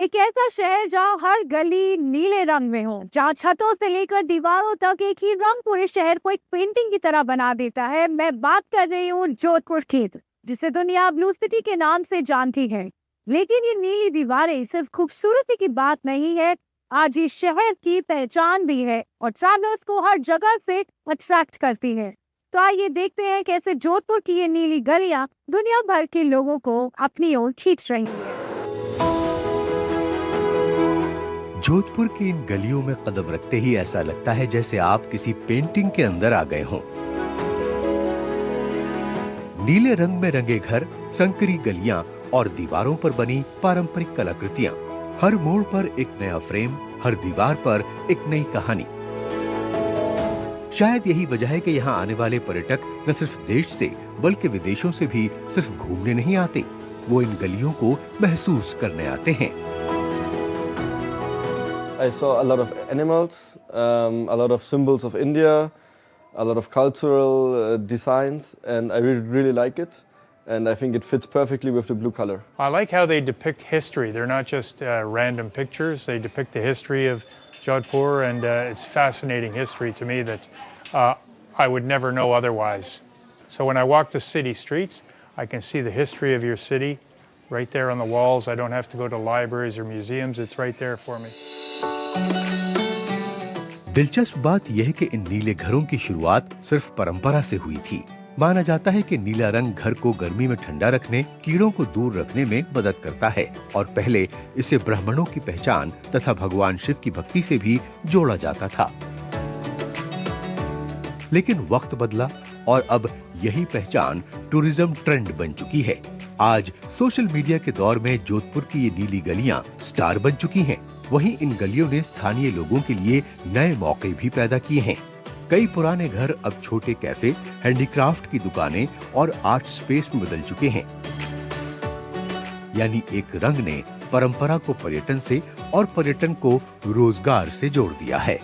एक ऐसा शहर जहाँ हर गली नीले रंग में हो, जहाँ छतों से लेकर दीवारों तक एक ही रंग पूरे शहर को एक पेंटिंग की तरह बना देता है। मैं बात कर रही हूँ जोधपुर की, जिसे दुनिया ब्लू सिटी के नाम से जानती है। लेकिन ये नीली दीवारें सिर्फ खूबसूरती की बात नहीं है, आज इस शहर की पहचान भी है और ट्रैवलर्स को हर जगह से अट्रैक्ट करती है। तो आइए देखते हैं कैसे जोधपुर की ये नीली गलियां दुनिया भर के लोगों को अपनी ओर खींच रही है। जोधपुर की इन गलियों में कदम रखते ही ऐसा लगता है जैसे आप किसी पेंटिंग के अंदर आ गए हों। नीले रंग में रंगे घर, संकरी गलियां और दीवारों पर बनी पारंपरिक कलाकृतियां। हर मोड़ पर एक नया फ्रेम, हर दीवार पर एक नई कहानी। शायद यही वजह है कि यहाँ आने वाले पर्यटक न सिर्फ देश से बल्कि विदेशों से भी सिर्फ घूमने नहीं आते, वो इन गलियों को महसूस करने आते हैं। I saw a lot of animals, a lot of symbols of India, a lot of cultural designs, and I really like it. And I think it fits perfectly with the blue color. I like how they depict history. They're not just random pictures. They depict the history of Jodhpur, and it's fascinating history to me that I would never know otherwise. So when I walk the city streets, I can see the history of your city right there on the walls. I don't have to go to libraries or museums. It's right there for me. दिलचस्प बात यह है कि इन नीले घरों की शुरुआत सिर्फ परंपरा से हुई थी। माना जाता है कि नीला रंग घर को गर्मी में ठंडा रखने, कीड़ों को दूर रखने में मदद करता है और पहले इसे ब्राह्मणों की पहचान तथा भगवान शिव की भक्ति से भी जोड़ा जाता था। लेकिन वक्त बदला और अब यही पहचान टूरिज्म ट्रेंड बन चुकी है। आज सोशल मीडिया के दौर में जोधपुर की ये नीली गलियां स्टार बन चुकी हैं। वहीं इन गलियों ने स्थानीय लोगों के लिए नए मौके भी पैदा किए हैं। कई पुराने घर अब छोटे कैफे, हैंडीक्राफ्ट की दुकानें और आर्ट स्पेस में बदल चुके हैं। यानी एक रंग ने परंपरा को पर्यटन से और पर्यटन को रोजगार से जोड़ दिया है।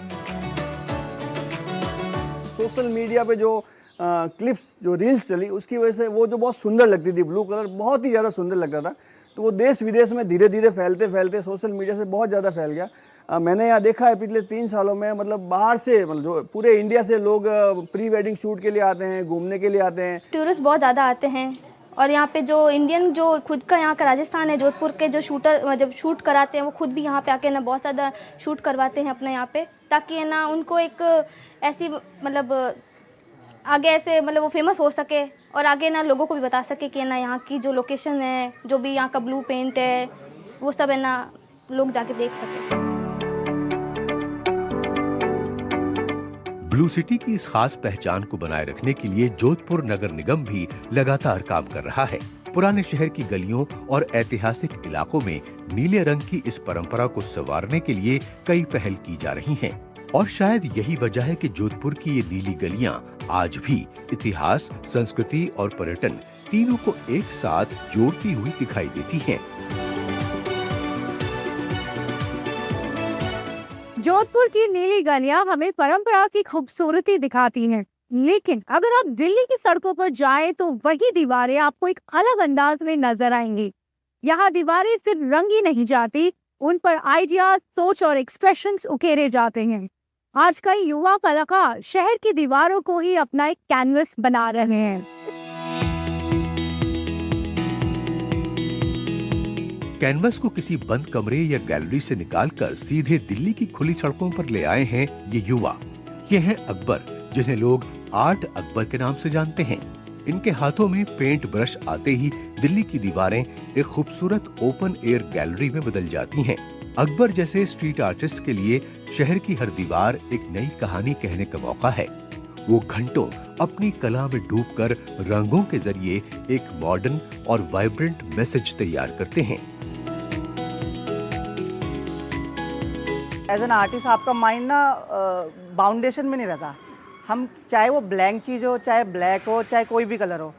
सोशल मीडिया पे जो क्लिप्स, जो रील्स चली, उसकी वजह से वो जो बहुत सुंदर लगती थी, ब्लू कलर बहुत ही ज़्यादा सुंदर लगता था, तो वो देश विदेश में धीरे धीरे फैलते फैलते सोशल मीडिया से बहुत ज़्यादा फैल गया। मैंने यहाँ देखा है पिछले 3 सालों में, मतलब बाहर से, मतलब जो पूरे इंडिया से लोग प्री वेडिंग शूट के लिए आते हैं, घूमने के लिए आते हैं। टूरिस्ट बहुत ज़्यादा आते हैं और यहाँ पे जो इंडियन, जो खुद का यहाँ का राजस्थान है, जोधपुर के जो शूटर जब शूट कराते हैं वो खुद भी यहाँ पे आके ना बहुत ज़्यादा शूट करवाते हैं अपने यहाँ पे, ताकि है ना उनको एक ऐसी मतलब आगे ऐसे मतलब वो फेमस हो सके और आगे ना लोगों को भी बता सके कि है ना यहाँ की जो लोकेशन है, जो भी यहाँ का ब्लू पेंट है, वो सब है ना लोग जाके देख सके। ब्लू सिटी की इस खास पहचान को बनाए रखने के लिए जोधपुर नगर निगम भी लगातार काम कर रहा है। पुराने शहर की गलियों और ऐतिहासिक इलाकों में नीले रंग की इस परंपरा को संवारने के लिए कई पहल की जा रही हैं। और शायद यही वजह है कि जोधपुर की ये नीली गलियां आज भी इतिहास, संस्कृति और पर्यटन तीनों को एक साथ जोड़ती हुई दिखाई देती हैं। जोधपुर की नीली गलियां हमें परंपरा की खूबसूरती दिखाती हैं, लेकिन अगर आप दिल्ली की सड़कों पर जाएं तो वही दीवारें आपको एक अलग अंदाज में नजर आएंगी। यहाँ दीवारें सिर्फ रंगी नहीं जाती, उन पर आइडियाज, सोच और एक्सप्रेशंस उकेरे जाते हैं। आज कई युवा कलाकार शहर की दीवारों को ही अपना एक कैनवस बना रहे हैं। कैनवस को किसी बंद कमरे या गैलरी से निकालकर सीधे दिल्ली की खुली सड़कों पर ले आए हैं ये युवा। ये हैं अकबर, जिन्हें लोग आर्ट अकबर के नाम से जानते हैं। इनके हाथों में पेंट ब्रश आते ही दिल्ली की दीवारें एक खूबसूरत ओपन एयर गैलरी में बदल जाती हैं। अकबर जैसे स्ट्रीट आर्टिस्ट के लिए शहर की हर दीवार एक नई कहानी कहने का मौका है। वो घंटों अपनी कला में डूबकर रंगों के जरिए एक मॉडर्न और वाइब्रेंट मैसेज तैयार करते हैं। एज एन आर्टिस्ट आपका माइंड ना बाउंडेशन में नहीं रहता। हम चाहे वो ब्लैंक चीज़ हो, चाहे ब्लैक हो, चाहे कोई भी कलर हो,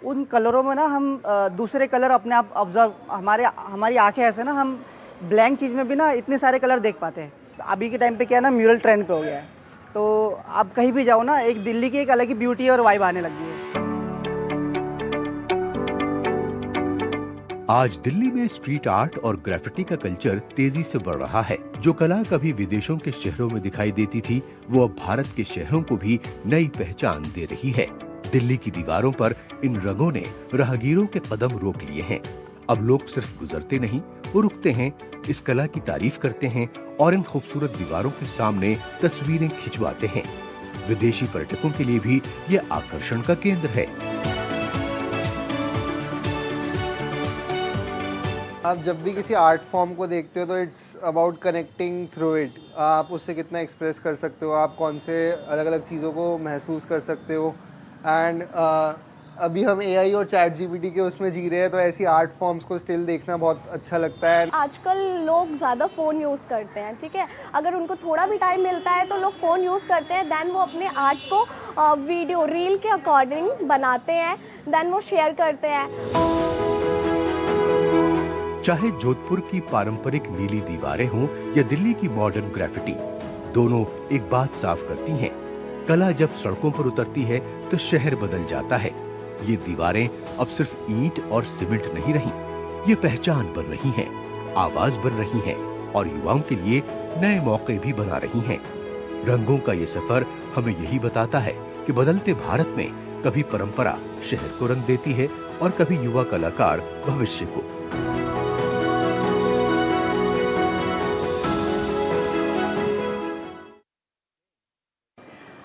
उन कलरों में ना हम दूसरे कलर अपने आप ऑब्जर्व, हमारी आंखें ऐसे ना, हम ब्लैंक चीज़ में भी ना इतने सारे कलर देख पाते हैं। अभी के टाइम पे क्या है ना, म्यूरल ट्रेंड पे हो गया है, तो आप कहीं भी जाओ ना, एक दिल्ली की एक अलग ही ब्यूटी और वाइब आने लगी है। आज दिल्ली में स्ट्रीट आर्ट और ग्राफिटी का कल्चर तेजी से बढ़ रहा है। जो कला कभी विदेशों के शहरों में दिखाई देती थी, वो अब भारत के शहरों को भी नई पहचान दे रही है। दिल्ली की दीवारों पर इन रंगों ने राहगीरों के कदम रोक लिए हैं। अब लोग सिर्फ गुजरते नहीं, वो रुकते हैं, इस कला की तारीफ करते हैं और इन खूबसूरत दीवारों के सामने तस्वीरें खिंचवाते हैं। विदेशी पर्यटकों के लिए भी ये आकर्षण का केंद्र है। आप जब भी किसी आर्ट फॉर्म को देखते हो तो it's about connecting through it. आप उससे कितना एक्सप्रेस कर सकते हो, आप कौन से अलग अलग चीज़ों को महसूस कर सकते हो। एंड अभी हम AI और ChatGPT के उसमें जी रहे हैं, तो ऐसी आर्ट फॉर्म्स को स्टिल देखना बहुत अच्छा लगता है। आजकल लोग ज़्यादा फ़ोन यूज़ करते हैं, ठीक है। अगर उनको थोड़ा भी टाइम मिलता है तो लोग फ़ोन यूज़ करते हैं, देन वो अपने आर्ट को वीडियो रील के अकॉर्डिंग बनाते हैं, देन वो शेयर करते हैं। चाहे जोधपुर की पारंपरिक नीली दीवारें हों या दिल्ली की मॉडर्न ग्राफिटी, दोनों एक बात साफ करती हैं। कला जब सड़कों पर उतरती है तो शहर बदल जाता है। ये दीवारें अब सिर्फ ईंट और सीमेंट नहीं रही, ये पहचान बन रही हैं, आवाज बन रही हैं और युवाओं के लिए नए मौके भी बना रही हैं। रंगों का ये सफर हमें यही बताता है कि बदलते भारत में कभी परंपरा शहर को रंग देती है और कभी युवा कलाकार भविष्य को।